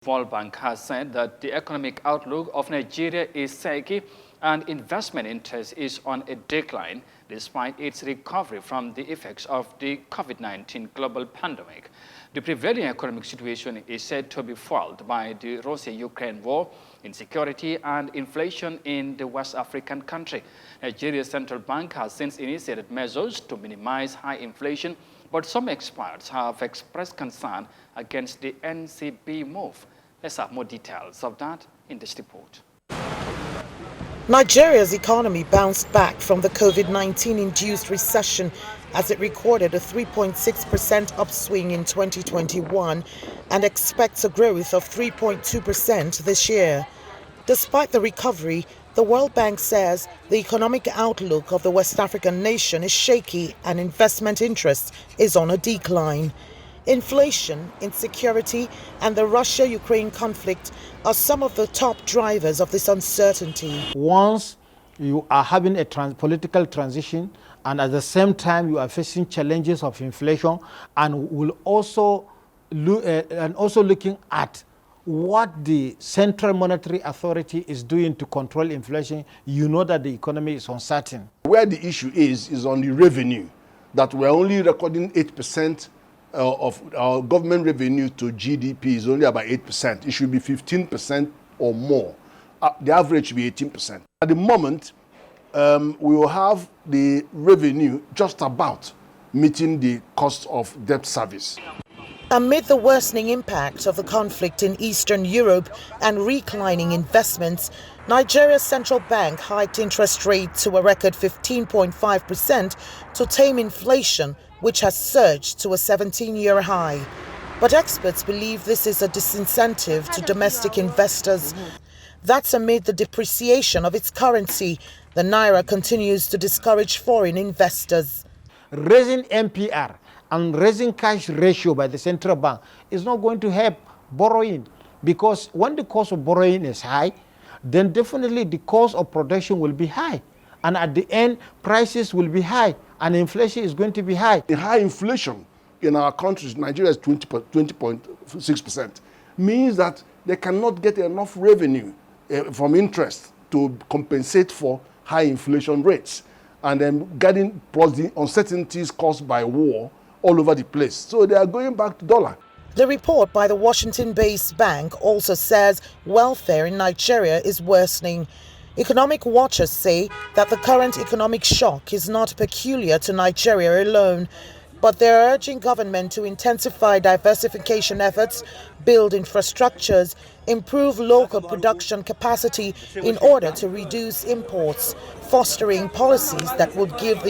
World Bank has said that the economic outlook of Nigeria is shaky and investment interest is on a decline despite its recovery from the effects of the COVID-19 global pandemic. The prevailing economic situation is said to be fueled by the Russia-Ukraine war, insecurity and inflation in the West African country. Nigeria's central bank has since initiated measures to minimize high inflation, but some experts have expressed concern against the NCB move. Let's have more details of that in this report. Nigeria's economy bounced back from the COVID-19-induced recession as it recorded a 3.6% upswing in 2021 and expects a growth of 3.2% this year. Despite the recovery, the World Bank says the economic outlook of the West African nation is shaky and investment interest is on a decline. Inflation, insecurity, and the Russia-Ukraine conflict are some of the top drivers of this uncertainty. Once you are having a political transition and at the same time you are facing challenges of inflation and will also looking at what the Central Monetary Authority is doing to control inflation, you know that the economy is uncertain. Where the issue is on the revenue, that we're only recording 8% of our government revenue to GDP is only about 8%. It should be 15% or more. The average should be 18%. At the moment, we will have the revenue just about meeting the cost of debt service. Amid the worsening impact of the conflict in Eastern Europe and reclining investments, Nigeria's central bank hiked interest rates to a record 15.5% to tame inflation, which has surged to a 17-year high. But experts believe this is a disincentive to domestic investors. That's amid the depreciation of its currency. The Naira continues to discourage foreign investors. Raising MPR and raising cash ratio by the central bank is not going to help borrowing, because when the cost of borrowing is high, then definitely the cost of production will be high. And at the end, prices will be high and inflation is going to be high. The high inflation in our countries, Nigeria is 20.6%, means that they cannot get enough revenue from interest to compensate for high inflation rates. And then getting plus the uncertainties caused by war all over the place. So they are going back to dollar. The report by the Washington-based bank also says welfare in Nigeria is worsening. Economic watchers say that the current economic shock is not peculiar to Nigeria alone, but they're urging government to intensify diversification efforts, build infrastructures, improve local production capacity in order to reduce imports, fostering policies that would give the